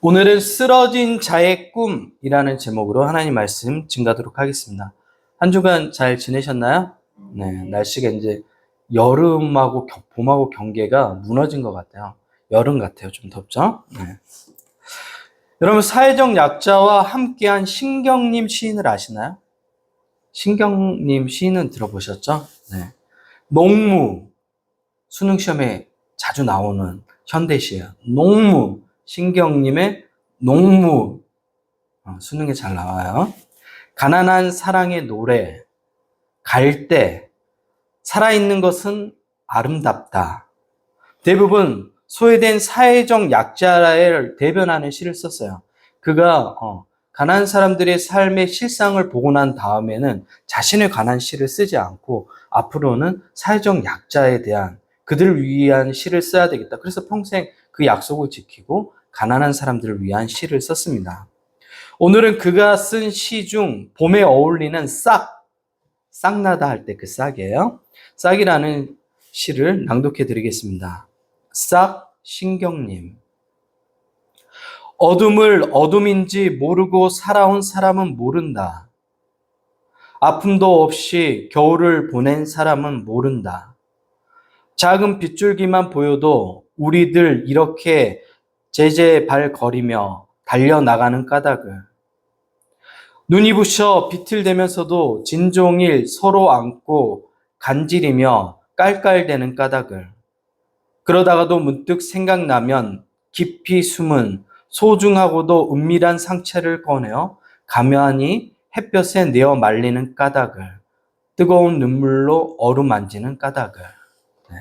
오늘은 쓰러진 자의 꿈이라는 제목으로 하나님 말씀 증가하도록 하겠습니다. 한 주간 잘 지내셨나요? 네, 날씨가 이제 여름하고 봄하고 경계가 무너진 것 같아요. 여름 같아요. 좀 덥죠? 네. 여러분, 사회적 약자와 함께한 신경님 시인을 아시나요? 신경님 시인은 들어보셨죠? 네. 농무, 수능 시험에 자주 나오는 현대시예요. 농무, 신경님의 농무, 수능에 잘 나와요. 가난한 사랑의 노래, 갈대, 살아있는 것은 아름답다. 대부분 소외된 사회적 약자를 대변하는 시를 썼어요. 그가 가난한 사람들의 삶의 실상을 보고 난 다음에는 자신에 관한 시를 쓰지 않고 앞으로는 사회적 약자에 대한 그들을 위한 시를 써야 되겠다. 그래서 평생 그 약속을 지키고 가난한 사람들을 위한 시를 썼습니다. 오늘은 그가 쓴 시 중 봄에 어울리는 싹나다 할 때 그 싹이에요. 싹이라는 시를 낭독해 드리겠습니다. 싹 신경님. 어둠을 어둠인지 모르고 살아온 사람은 모른다. 아픔도 없이 겨울을 보낸 사람은 모른다. 작은 빗줄기만 보여도 우리들 이렇게 제제발거리며 달려나가는 까닭을. 눈이 부셔 비틀대면서도 진종일 서로 안고 간지리며 깔깔대는 까닭을. 그러다가도 문득 생각나면 깊이 숨은 소중하고도 은밀한 상처를 꺼내어 가만히 햇볕에 내어 말리는 까닭을. 뜨거운 눈물로 어루만지는 까닭을. 네.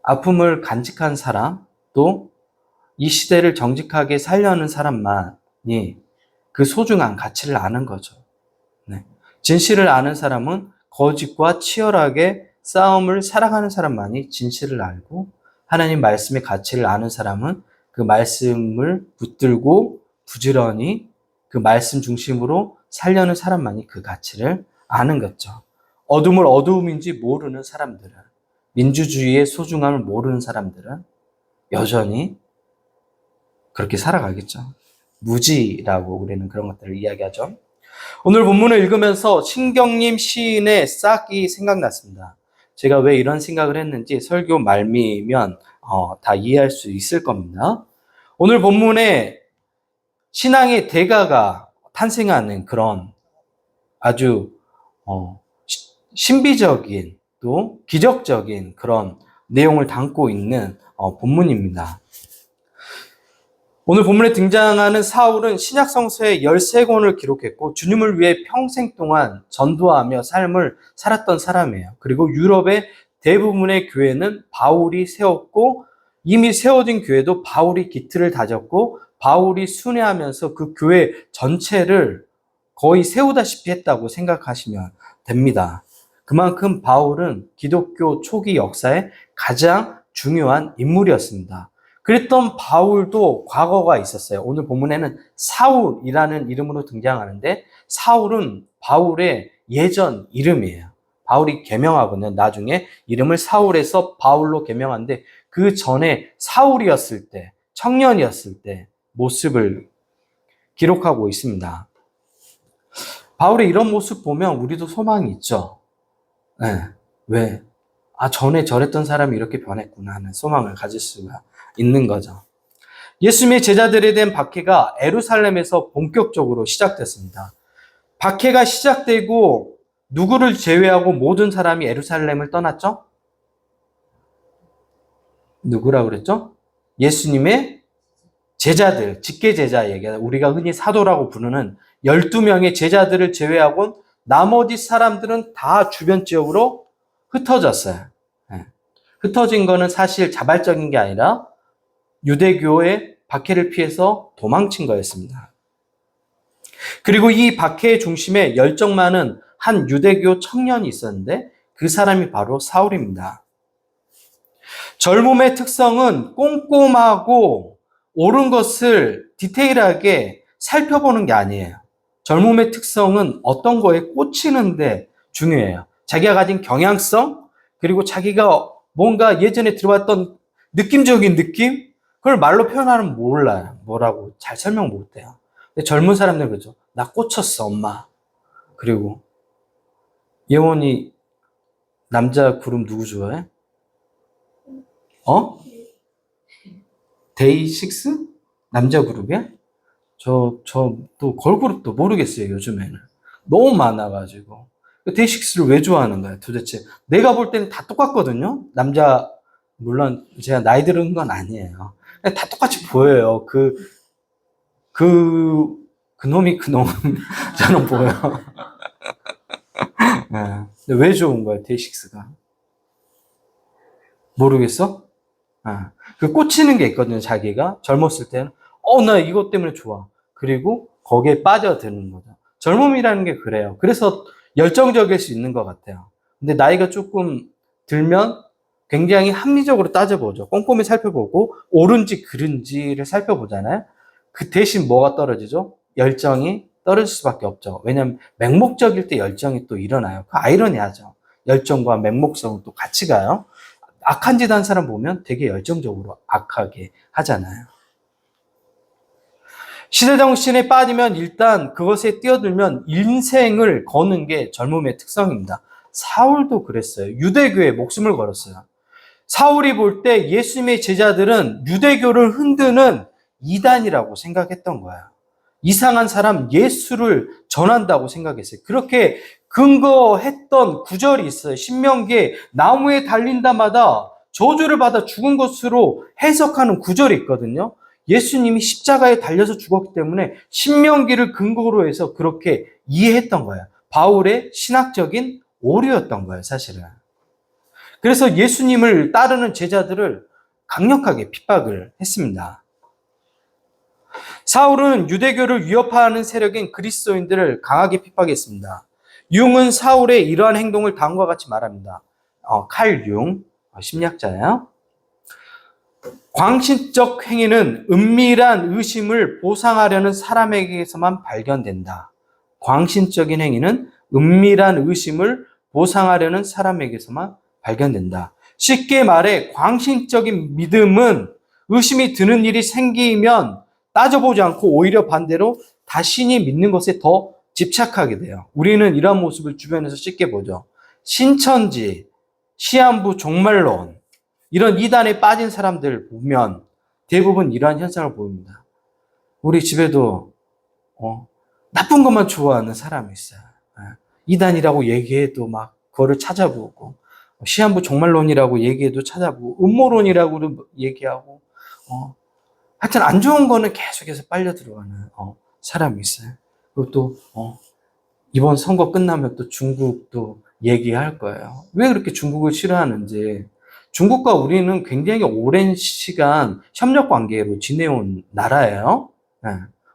아픔을 간직한 사람, 또 이 시대를 정직하게 살려는 사람만이 그 소중한 가치를 아는 거죠. 네. 진실을 아는 사람은 거짓과 치열하게 싸움을 살아가는 사람만이 진실을 알고, 하나님 말씀의 가치를 아는 사람은 그 말씀을 붙들고 부지런히 그 말씀 중심으로 살려는 사람만이 그 가치를 아는 거죠. 어둠을 어두움인지 모르는 사람들은, 민주주의의 소중함을 모르는 사람들은 여전히 그렇게 살아가겠죠. 무지라고 우리는 그런 것들을 이야기하죠. 오늘 본문을 읽으면서 신경님 시인의 싹이 생각났습니다. 제가 왜 이런 생각을 했는지 설교 말미면 다 이해할 수 있을 겁니다. 오늘 본문에 신앙의 대가가 탄생하는 그런 아주 신비적인 또 기적적인 그런 내용을 담고 있는 본문입니다. 오늘 본문에 등장하는 사울은 신약 성서에 13권을 기록했고 주님을 위해 평생 동안 전도하며 삶을 살았던 사람이에요. 그리고 유럽의 대부분의 교회는 바울이 세웠고, 이미 세워진 교회도 바울이 기틀을 다졌고 바울이 순회하면서 그 교회 전체를 거의 세우다시피 했다고 생각하시면 됩니다. 그만큼 바울은 기독교 초기 역사의 가장 중요한 인물이었습니다. 그랬던 바울도 과거가 있었어요. 오늘 본문에는 사울이라는 이름으로 등장하는데, 사울은 바울의 예전 이름이에요. 바울이 개명하고는 나중에 이름을 사울에서 바울로 개명하는데, 그 전에 사울이었을 때, 청년이었을 때 모습을 기록하고 있습니다. 바울의 이런 모습 보면 우리도 소망이 있죠. 네. 왜? 전에 저랬던 사람이 이렇게 변했구나 하는 소망을 가질 수가 있는 거죠. 예수님의 제자들에 대한 박해가 예루살렘에서 본격적으로 시작됐습니다. 박해가 시작되고 누구를 제외하고 모든 사람이 예루살렘을 떠났죠? 누구라고 그랬죠? 예수님의 제자들, 직계 제자 얘기하다. 우리가 흔히 사도라고 부르는 12명의 제자들을 제외하고 나머지 사람들은 다 주변 지역으로 흩어졌어요. 흩어진 거는 사실 자발적인 게 아니라 유대교의 박해를 피해서 도망친 거였습니다. 그리고 이 박해의 중심에 열정 많은 한 유대교 청년이 있었는데 그 사람이 바로 사울입니다. 젊음의 특성은 꼼꼼하고 옳은 것을 디테일하게 살펴보는 게 아니에요. 젊음의 특성은 어떤 거에 꽂히는데 중요해요. 자기가 가진 경향성, 그리고 자기가 뭔가 예전에 들어왔던 느낌적인 느낌, 그걸 말로 표현하면 몰라요. 뭐라고 잘 설명 못해요. 근데 젊은 사람들 그러죠. 나 꽂혔어, 엄마. 그리고 예원이 남자 그룹 누구 좋아해? 어? 데이식스? 남자 그룹이야? 또 걸그룹도 모르겠어요, 요즘에는. 너무 많아가지고. 데이식스를 왜 좋아하는 거야, 도대체? 내가 볼 때는 다 똑같거든요? 남자, 물론 제가 나이 들은 건 아니에요. 그냥 다 똑같이 보여요. 그놈이 그놈. 저는 보여. 네. 근데 왜 좋은 거야, 데이식스가? 모르겠어? 아, 그 꽂히는 게 있거든요, 자기가. 젊었을 때는. 나 이것 때문에 좋아. 그리고 거기에 빠져드는 거죠. 젊음이라는 게 그래요. 그래서 열정적일 수 있는 것 같아요. 근데 나이가 조금 들면 굉장히 합리적으로 따져보죠. 꼼꼼히 살펴보고, 옳은지 그른지를 살펴보잖아요. 그 대신 뭐가 떨어지죠? 열정이 떨어질 수밖에 없죠. 왜냐면 맹목적일 때 열정이 또 일어나요. 그 아이러니하죠. 열정과 맹목성은 또 같이 가요. 악한 짓 한 사람 보면 되게 열정적으로 악하게 하잖아요. 시대정신에 빠지면 일단 그것에 뛰어들면 인생을 거는 게 젊음의 특성입니다. 사울도 그랬어요. 유대교에 목숨을 걸었어요. 사울이 볼 때 예수님의 제자들은 유대교를 흔드는 이단이라고 생각했던 거예요. 이상한 사람 예수를 전한다고 생각했어요. 그렇게 근거했던 구절이 있어요. 신명기에 나무에 달린다마다 저주를 받아 죽은 것으로 해석하는 구절이 있거든요. 예수님이 십자가에 달려서 죽었기 때문에 신명기를 근거로 해서 그렇게 이해했던 거예요. 바울의 신학적인 오류였던 거예요, 사실은. 그래서 예수님을 따르는 제자들을 강력하게 핍박을 했습니다. 사울은 유대교를 위협하는 세력인 그리스도인들을 강하게 핍박했습니다. 융은 사울의 이러한 행동을 다음과 같이 말합니다. 칼 융, 심리학자예요. 광신적 행위는 은밀한 의심을 보상하려는 사람에게서만 발견된다. 광신적인 행위는 은밀한 의심을 보상하려는 사람에게서만 발견된다. 쉽게 말해 광신적인 믿음은 의심이 드는 일이 생기면 따져보지 않고 오히려 반대로 자신이 믿는 것에 더 집착하게 돼요. 우리는 이러한 모습을 주변에서 쉽게 보죠. 신천지, 시한부 종말론, 이런 이단에 빠진 사람들 보면 대부분 이러한 현상을 보입니다. 우리 집에도 나쁜 것만 좋아하는 사람이 있어요. 이단이라고 얘기해도 막 그거를 찾아보고, 시한부 종말론이라고 얘기해도 찾아보고, 음모론이라고 얘기하고, 하여튼 안 좋은 거는 계속해서 빨려 들어가는 사람이 있어요. 그리고 또 이번 선거 끝나면 또 중국도 얘기할 거예요. 왜 그렇게 중국을 싫어하는지. 중국과 우리는 굉장히 오랜 시간 협력 관계로 지내온 나라예요. 네.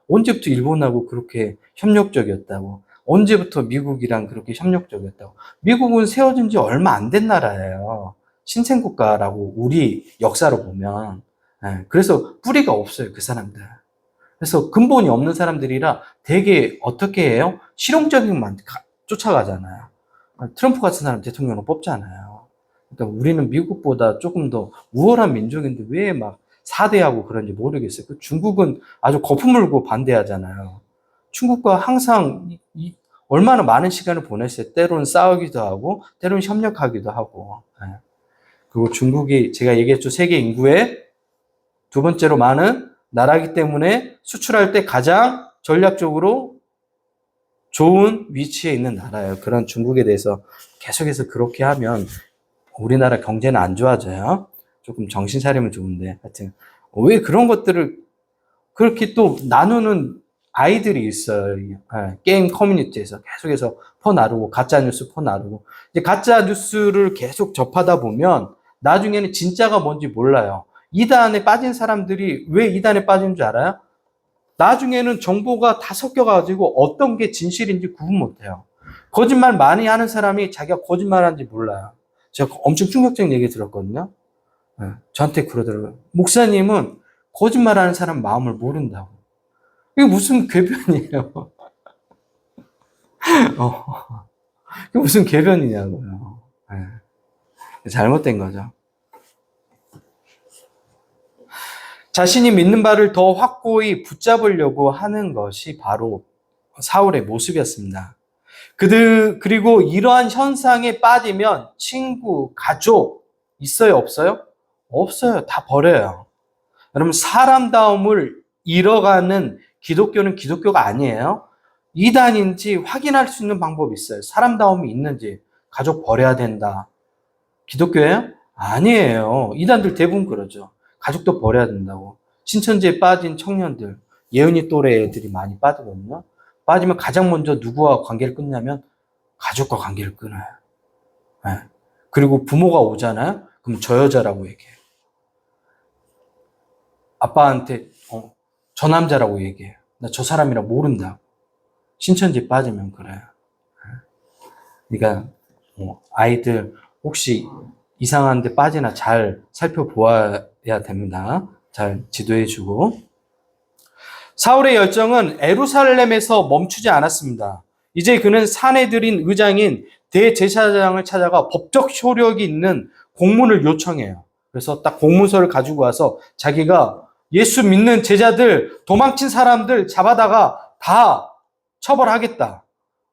언제부터 일본하고 그렇게 협력적이었다고. 언제부터 미국이랑 그렇게 협력적이었다고. 미국은 세워진 지 얼마 안 된 나라예요. 신생국가라고 우리 역사로 보면. 네. 그래서 뿌리가 없어요, 그 사람들. 그래서 근본이 없는 사람들이라 되게 어떻게 해요? 실용적인 것만 쫓아가잖아요. 트럼프 같은 사람 대통령으로 뽑잖아요. 그러니까 우리는 미국보다 조금 더 우월한 민족인데 왜 막 사대하고 그런지 모르겠어요. 중국은 아주 거품 물고 반대하잖아요. 중국과 항상 얼마나 많은 시간을 보냈어요. 때로는 싸우기도 하고, 때로는 협력하기도 하고. 그리고 중국이 제가 얘기했죠. 세계 인구의 두 번째로 많은 나라이기 때문에 수출할 때 가장 전략적으로 좋은 위치에 있는 나라예요. 그런 중국에 대해서 계속해서 그렇게 하면 우리나라 경제는 안 좋아져요. 조금 정신 차리면 좋은데. 하여튼 왜 그런 것들을 그렇게 또 나누는 아이들이 있어요. 게임 커뮤니티에서 계속해서 퍼나르고 가짜뉴스 퍼나르고 이제 가짜뉴스를 계속 접하다 보면 나중에는 진짜가 뭔지 몰라요. 이단에 빠진 사람들이 왜 이단에 빠진 줄 알아요? 나중에는 정보가 다 섞여가지고 어떤 게 진실인지 구분 못해요. 거짓말 많이 하는 사람이 자기가 거짓말하는지 몰라요. 제가 엄청 충격적인 얘기 들었거든요. 저한테 그러더라고요. 목사님은 거짓말하는 사람 마음을 모른다고. 이게 무슨 궤변이에요? 이게 무슨 궤변이냐고요. 잘못된 거죠. 자신이 믿는 바를 더 확고히 붙잡으려고 하는 것이 바로 사울의 모습이었습니다. 그리고 이러한 현상에 빠지면 친구, 가족 있어요, 없어요? 없어요. 다 버려요. 여러분, 사람다움을 잃어가는 기독교는 기독교가 아니에요. 이단인지 확인할 수 있는 방법이 있어요. 사람다움이 있는지. 가족 버려야 된다. 기독교예요? 아니에요. 이단들 대부분 그러죠. 가족도 버려야 된다고. 신천지에 빠진 청년들, 예은이 또래 애들이 많이 빠지거든요. 빠지면 가장 먼저 누구와 관계를 끊냐면 가족과 관계를 끊어요. 네. 그리고 부모가 오잖아요. 그럼 저 여자라고 얘기해요. 아빠한테 저 남자라고 얘기해요. 나 저 사람이라 모른다고. 신천지 빠지면 그래요. 그러니까 아이들 혹시 이상한 데 빠지나 잘 살펴보아야 됩니다. 잘 지도해주고. 사울의 열정은 예루살렘에서 멈추지 않았습니다. 이제 그는 산에 들인 의장인 대제사장을 찾아가 법적 효력이 있는 공문을 요청해요. 그래서 딱 공문서를 가지고 와서 자기가 예수 믿는 제자들, 도망친 사람들 잡아다가 다 처벌하겠다.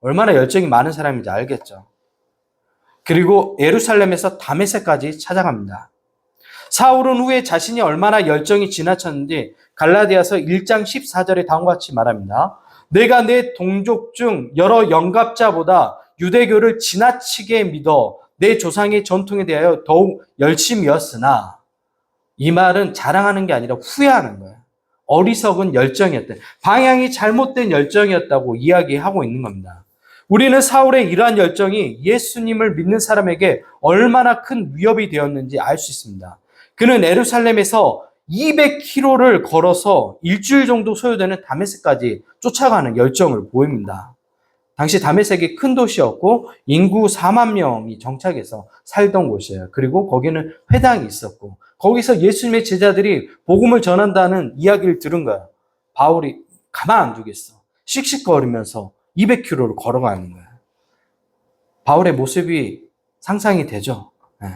얼마나 열정이 많은 사람인지 알겠죠. 그리고 예루살렘에서 다메섹까지 찾아갑니다. 사울은 후에 자신이 얼마나 열정이 지나쳤는지 갈라디아서 1장 14절에 다음과 같이 말합니다. 내가 내 동족 중 여러 영갑자보다 유대교를 지나치게 믿어 내 조상의 전통에 대하여 더욱 열심이었으나, 이 말은 자랑하는 게 아니라 후회하는 거예요. 어리석은 열정이었다. 방향이 잘못된 열정이었다고 이야기하고 있는 겁니다. 우리는 사울의 이러한 열정이 예수님을 믿는 사람에게 얼마나 큰 위협이 되었는지 알 수 있습니다. 그는 예루살렘에서 200km를 걸어서 일주일 정도 소요되는 다메섹까지 쫓아가는 열정을 보입니다. 당시 다메섹이 큰 도시였고 인구 4만 명이 정착해서 살던 곳이에요. 그리고 거기는 회당이 있었고 거기서 예수님의 제자들이 복음을 전한다는 이야기를 들은 거야. 바울이 가만 안 두겠어. 씩씩거리면서 200km를 걸어가는 거야. 바울의 모습이 상상이 되죠. 네.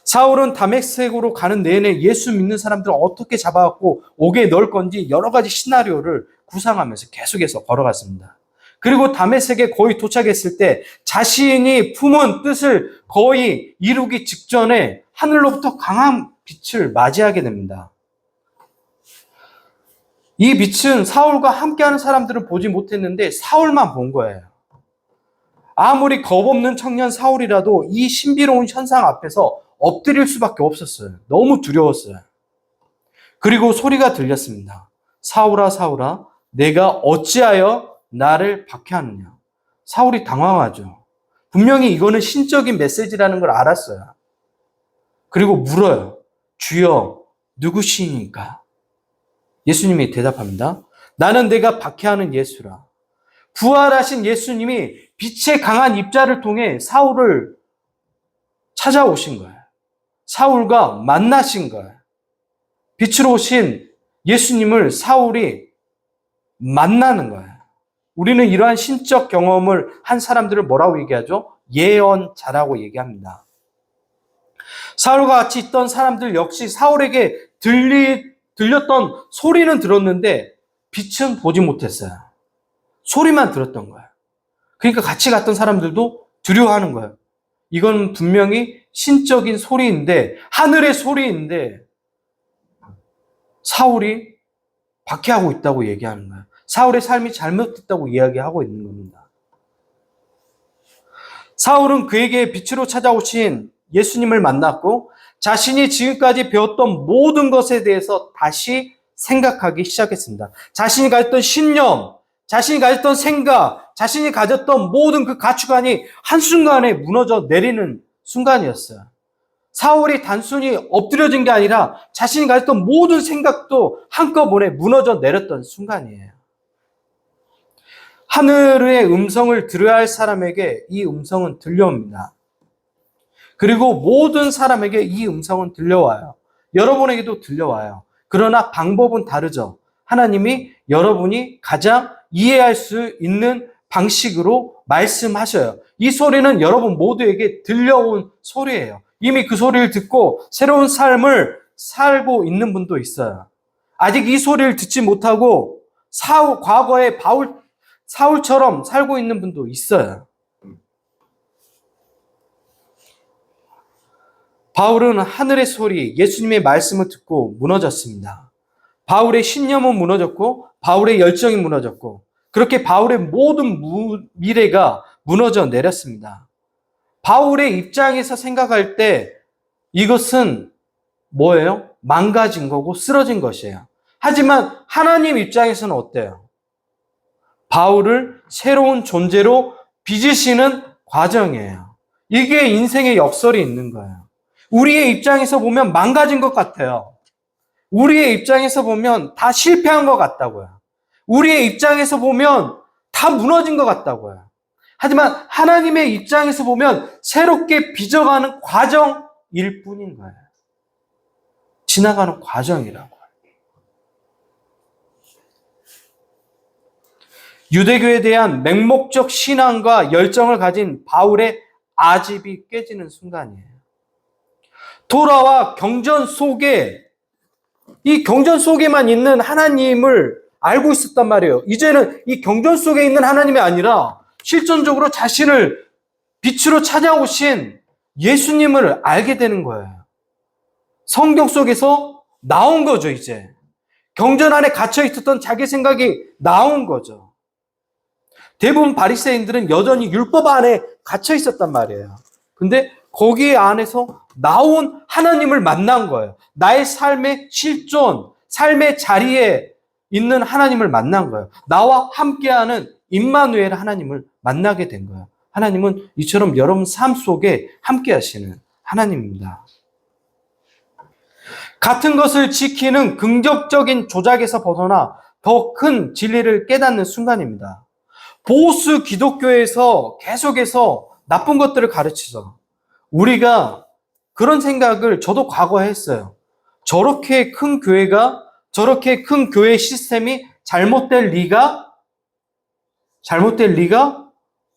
사울은 다메섹으로 가는 내내 예수 믿는 사람들을 어떻게 잡아갖고 옥에 넣을 건지 여러 가지 시나리오를 구상하면서 계속해서 걸어갔습니다. 그리고 다메섹에 거의 도착했을 때 자신이 품은 뜻을 거의 이루기 직전에 하늘로부터 강한 빛을 맞이하게 됩니다. 이 빛은 사울과 함께하는 사람들은 보지 못했는데 사울만 본 거예요. 아무리 겁없는 청년 사울이라도 이 신비로운 현상 앞에서 엎드릴 수밖에 없었어요. 너무 두려웠어요. 그리고 소리가 들렸습니다. 사울아, 사울아, 내가 어찌하여 나를 박해하느냐. 사울이 당황하죠. 분명히 이거는 신적인 메시지라는 걸 알았어요. 그리고 물어요. 주여, 누구시니까? 예수님이 대답합니다. 나는 내가 박해하는 예수라. 부활하신 예수님이 빛의 강한 입자를 통해 사울을 찾아오신 거예요. 사울과 만나신 거예요. 빛으로 오신 예수님을 사울이 만나는 거예요. 우리는 이러한 신적 경험을 한 사람들을 뭐라고 얘기하죠? 예언자라고 얘기합니다. 사울과 같이 있던 사람들 역시 사울에게 들렸던 소리는 들었는데 빛은 보지 못했어요. 소리만 들었던 거예요. 그러니까 같이 갔던 사람들도 두려워하는 거예요. 이건 분명히 신적인 소리인데, 하늘의 소리인데 사울이 박해하고 있다고 얘기하는 거예요. 사울의 삶이 잘못됐다고 이야기하고 있는 겁니다. 사울은 그에게 빛으로 찾아오신 예수님을 만났고 자신이 지금까지 배웠던 모든 것에 대해서 다시 생각하기 시작했습니다. 자신이 가졌던 신념, 자신이 가졌던 생각, 자신이 가졌던 모든 그 가치관이 한순간에 무너져 내리는 순간이었어요. 사울이 단순히 엎드려진 게 아니라 자신이 가졌던 모든 생각도 한꺼번에 무너져 내렸던 순간이에요. 하늘의 음성을 들어야 할 사람에게 이 음성은 들려옵니다. 그리고 모든 사람에게 이 음성은 들려와요. 여러분에게도 들려와요. 그러나 방법은 다르죠. 하나님이 여러분이 가장 이해할 수 있는 방식으로 말씀하셔요. 이 소리는 여러분 모두에게 들려온 소리예요. 이미 그 소리를 듣고 새로운 삶을 살고 있는 분도 있어요. 아직 이 소리를 듣지 못하고 과거의 사울처럼 살고 있는 분도 있어요. 바울은 하늘의 소리, 예수님의 말씀을 듣고 무너졌습니다. 바울의 신념은 무너졌고 바울의 열정이 무너졌고 그렇게 바울의 모든 미래가 무너져 내렸습니다. 바울의 입장에서 생각할 때 이것은 뭐예요? 망가진 거고 쓰러진 것이에요. 하지만 하나님 입장에서는 어때요? 바울을 새로운 존재로 빚으시는 과정이에요. 이게 인생의 역설이 있는 거예요. 우리의 입장에서 보면 망가진 것 같아요. 우리의 입장에서 보면 다 실패한 것 같다고요. 우리의 입장에서 보면 다 무너진 것 같다고요. 하지만 하나님의 입장에서 보면 새롭게 빚어가는 과정일 뿐인 거예요. 지나가는 과정이라고. 유대교에 대한 맹목적 신앙과 열정을 가진 바울의 아집이 깨지는 순간이에요. 토라와 경전 속에 이 경전 속에만 있는 하나님을 알고 있었단 말이에요. 이제는 이 경전 속에 있는 하나님이 아니라 실존적으로 자신을 빛으로 찾아오신 예수님을 알게 되는 거예요. 성경 속에서 나온 거죠, 이제. 경전 안에 갇혀 있었던 자기 생각이 나온 거죠. 대부분 바리새인들은 여전히 율법 안에 갇혀 있었단 말이에요. 근데 거기 안에서 나온 하나님을 만난 거예요. 나의 삶의 실존, 삶의 자리에 있는 하나님을 만난 거예요. 나와 함께하는 임마누엘 하나님을 만나게 된 거예요. 하나님은 이처럼 여러분 삶 속에 함께 하시는 하나님입니다. 같은 것을 지키는 긍정적인 조작에서 벗어나 더 큰 진리를 깨닫는 순간입니다. 보수 기독교에서 계속해서 나쁜 것들을 가르치죠. 우리가 그런 생각을 저도 과거에 했어요. 저렇게 큰 교회 시스템이 잘못될 리가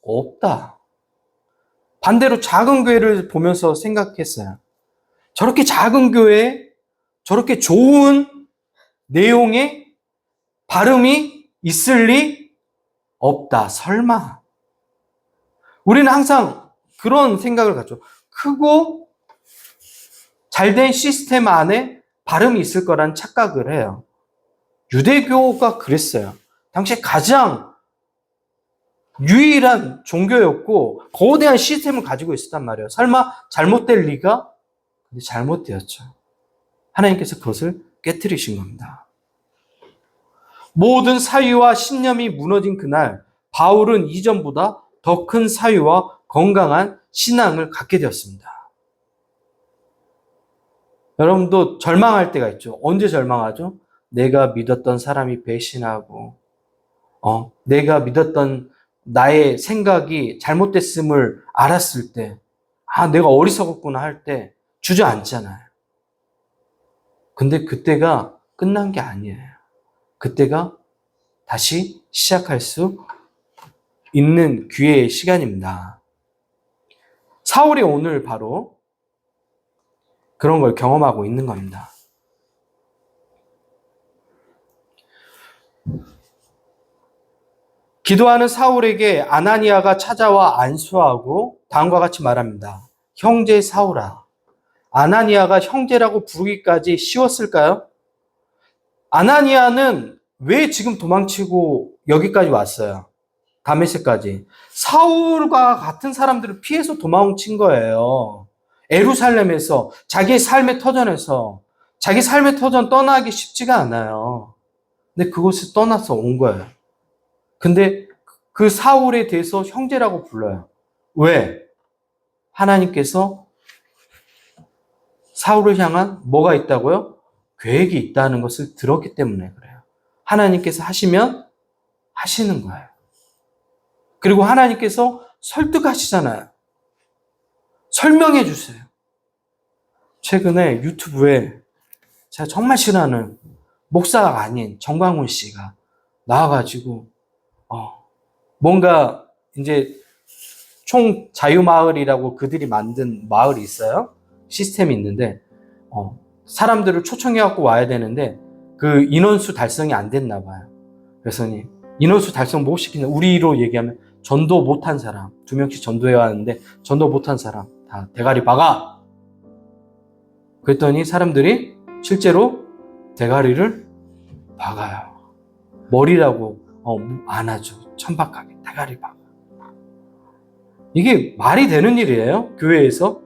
없다. 반대로 작은 교회를 보면서 생각했어요. 저렇게 작은 교회에 저렇게 좋은 내용의 발음이 있을 리 없다. 설마. 우리는 항상 그런 생각을 갖죠. 크고 잘된 시스템 안에 발음이 있을 거란 착각을 해요. 유대교가 그랬어요. 당시에 가장 유일한 종교였고 거대한 시스템을 가지고 있었단 말이에요. 설마 잘못될 리가? 근데 잘못되었죠. 하나님께서 그것을 깨뜨리신 겁니다. 모든 사유와 신념이 무너진 그날 바울은 이전보다 더 큰 사유와 건강한 신앙을 갖게 되었습니다. 여러분도 절망할 때가 있죠. 언제 절망하죠? 내가 믿었던 사람이 배신하고 내가 믿었던 나의 생각이 잘못됐음을 알았을 때 내가 어리석었구나 할 때 주저앉잖아요. 근데 그때가 끝난 게 아니에요. 그때가 다시 시작할 수 있는 기회의 시간입니다. 사울이 오늘 바로 그런 걸 경험하고 있는 겁니다. 기도하는 사울에게 아나니아가 찾아와 안수하고 다음과 같이 말합니다. 형제 사울아. 아나니아가 형제라고 부르기까지 쉬웠을까요? 아나니아는 왜 지금 도망치고 여기까지 왔어요? 다메섹까지. 사울과 같은 사람들을 피해서 도망친 거예요. 예루살렘에서 자기의 삶의 터전에서 자기 삶의 터전 떠나기 쉽지가 않아요. 근데 그곳을 떠나서 온 거예요. 근데 그 사울에 대해서 형제라고 불러요. 왜? 하나님께서 사울을 향한 뭐가 있다고요? 계획이 있다는 것을 들었기 때문에 그래요. 하나님께서 하시면 하시는 거예요. 그리고 하나님께서 설득하시잖아요. 설명해 주세요. 최근에 유튜브에 제가 정말 싫어하는 목사가 아닌 정광훈 씨가 나와가지고 뭔가 이제 총자유마을이라고 그들이 만든 마을이 있어요. 시스템이 있는데 사람들을 초청해갖고 와야 되는데 그 인원수 달성이 안 됐나 봐요. 그래서니 인원수 달성 못 시키는, 우리로 얘기하면 전도 못한 사람, 2명씩 전도해 왔는데 전도 못한 사람 다 대가리 박아. 그랬더니 사람들이 실제로 대가리를 박아요. 머리라고 안 하죠. 천박하게 대가리 박아. 이게 말이 되는 일이에요, 교회에서.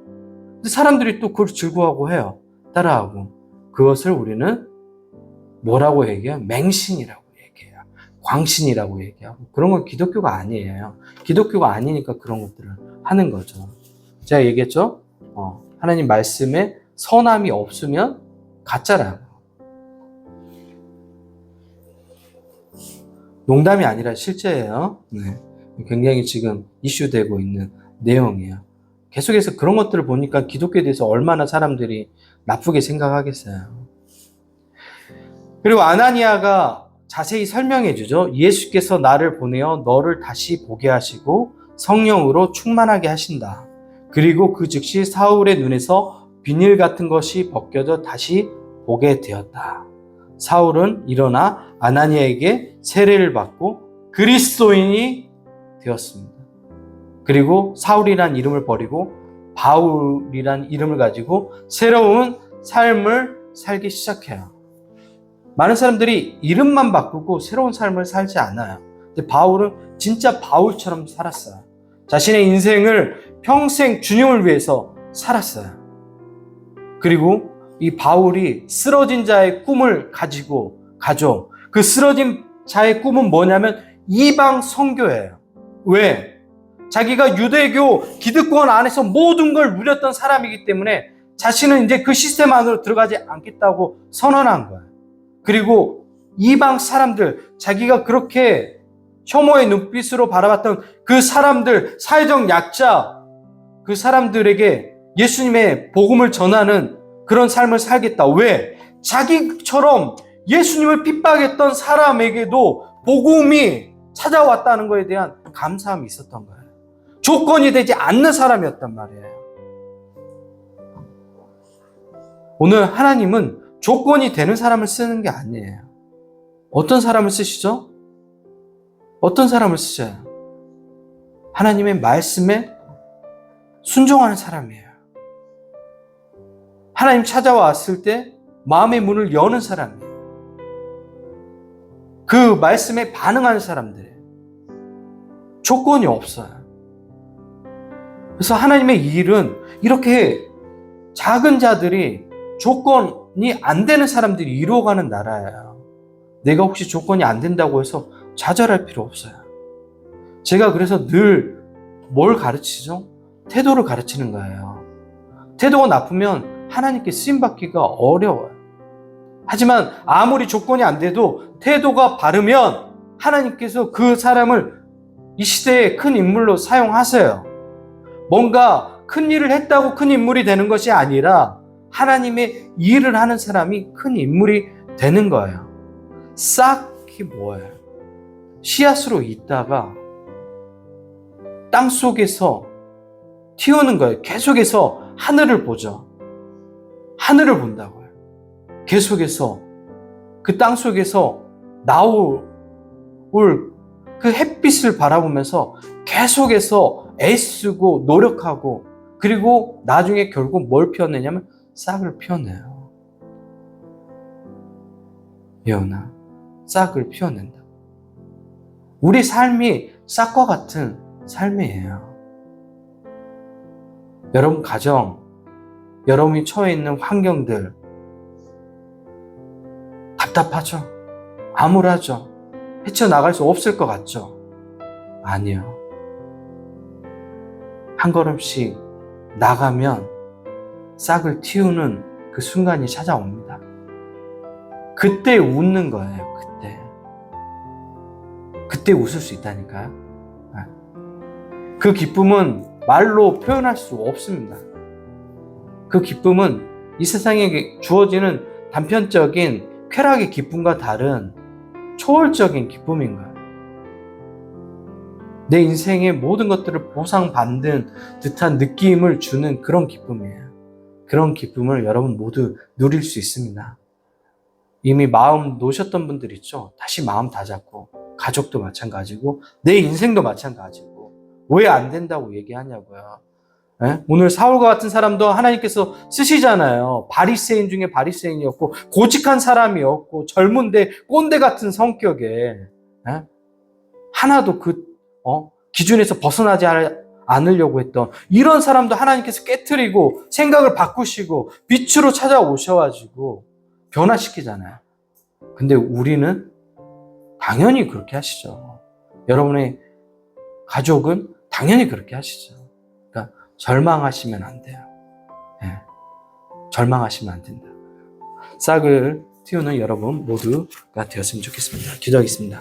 근데 사람들이 또 그걸 즐거워하고 해요. 따라하고. 그것을 우리는 뭐라고 얘기해요? 맹신이라고 얘기해요. 광신이라고 얘기하고. 그런 건 기독교가 아니에요. 기독교가 아니니까 그런 것들을 하는 거죠. 제가 얘기했죠? 하나님 말씀에 선함이 없으면 가짜라고. 농담이 아니라 실제예요. 네. 굉장히 지금 이슈되고 있는 내용이에요. 계속해서 그런 것들을 보니까 기독교에 대해서 얼마나 사람들이 나쁘게 생각하겠어요. 그리고 아나니아가 자세히 설명해 주죠. 예수께서 나를 보내어 너를 다시 보게 하시고 성령으로 충만하게 하신다. 그리고 그 즉시 사울의 눈에서 비닐 같은 것이 벗겨져 다시 보게 되었다. 사울은 일어나 아나니아에게 세례를 받고 그리스도인이 되었습니다. 그리고 사울이란 이름을 버리고 바울이란 이름을 가지고 새로운 삶을 살기 시작해요. 많은 사람들이 이름만 바꾸고 새로운 삶을 살지 않아요. 근데 바울은 진짜 바울처럼 살았어요. 자신의 인생을 평생 주님을 위해서 살았어요. 그리고 이 바울이 쓰러진 자의 꿈을 가지고 가죠. 그 쓰러진 자의 꿈은 뭐냐면 이방 선교예요. 왜? 자기가 유대교 기득권 안에서 모든 걸 누렸던 사람이기 때문에 자신은 이제 그 시스템 안으로 들어가지 않겠다고 선언한 거예요. 그리고 이방 사람들, 자기가 그렇게 혐오의 눈빛으로 바라봤던 그 사람들, 사회적 약자, 그 사람들에게 예수님의 복음을 전하는 그런 삶을 살겠다. 왜? 자기처럼 예수님을 핍박했던 사람에게도 복음이 찾아왔다는 것에 대한 감사함이 있었던 거예요. 조건이 되지 않는 사람이었단 말이에요. 오늘 하나님은 조건이 되는 사람을 쓰는 게 아니에요. 어떤 사람을 쓰시죠? 어떤 사람을 쓰셔요? 하나님의 말씀에 순종하는 사람이에요. 하나님 찾아왔을 때 마음의 문을 여는 사람이에요. 그 말씀에 반응하는 사람들이에요. 조건이 없어요. 그래서 하나님의 일은 이렇게 작은 자들이 조건이 안 되는 사람들이 이루어가는 나라예요. 내가 혹시 조건이 안 된다고 해서 좌절할 필요 없어요. 제가 그래서 늘 뭘 가르치죠? 태도를 가르치는 거예요. 태도가 나쁘면 하나님께 쓰임받기가 어려워요. 하지만 아무리 조건이 안 돼도 태도가 바르면 하나님께서 그 사람을 이 시대의 큰 인물로 사용하세요. 뭔가 큰 일을 했다고 큰 인물이 되는 것이 아니라 하나님의 일을 하는 사람이 큰 인물이 되는 거예요. 싹이 뭐예요? 씨앗으로 있다가 땅 속에서 튀어오는 거예요. 계속해서 하늘을 보죠. 하늘을 본다고요. 계속해서 그 땅 속에서 나올 그 햇빛을 바라보면서 계속해서 애쓰고 노력하고, 그리고 나중에 결국 뭘 피워내냐면 싹을 피워내요. 예언아, 싹을 피워낸다. 우리 삶이 싹과 같은 삶이에요. 여러분 가정, 여러분이 처해 있는 환경들 답답하죠? 암울하죠? 헤쳐나갈 수 없을 것 같죠? 아니요. 한 걸음씩 나가면 싹을 틔우는 그 순간이 찾아옵니다. 그때 웃는 거예요. 그때 웃을 수 있다니까요. 그 기쁨은 말로 표현할 수 없습니다. 그 기쁨은 이 세상에 주어지는 단편적인 쾌락의 기쁨과 다른 초월적인 기쁨인 거예요. 내 인생의 모든 것들을 보상받는 듯한 느낌을 주는 그런 기쁨이에요. 그런 기쁨을 여러분 모두 누릴 수 있습니다. 이미 마음 놓으셨던 분들 있죠? 다시 마음 다잡고, 가족도 마찬가지고, 내 인생도 마찬가지고, 왜 안 된다고 얘기하냐고요. 예? 오늘 사울과 같은 사람도 하나님께서 쓰시잖아요. 바리새인 중에 바리새인이었고, 고직한 사람이었고, 젊은데 꼰대 같은 성격에, 예? 하나도 기준에서 벗어나지 않으려고 했던 이런 사람도 하나님께서 깨트리고 생각을 바꾸시고 빛으로 찾아오셔가지고 변화시키잖아요. 근데 우리는 당연히 그렇게 하시죠. 여러분의 가족은 당연히 그렇게 하시죠. 그러니까 절망하시면 안 돼요. 네. 절망하시면 안 된다. 싹을 틔우는 여러분 모두가 되었으면 좋겠습니다. 기도하겠습니다.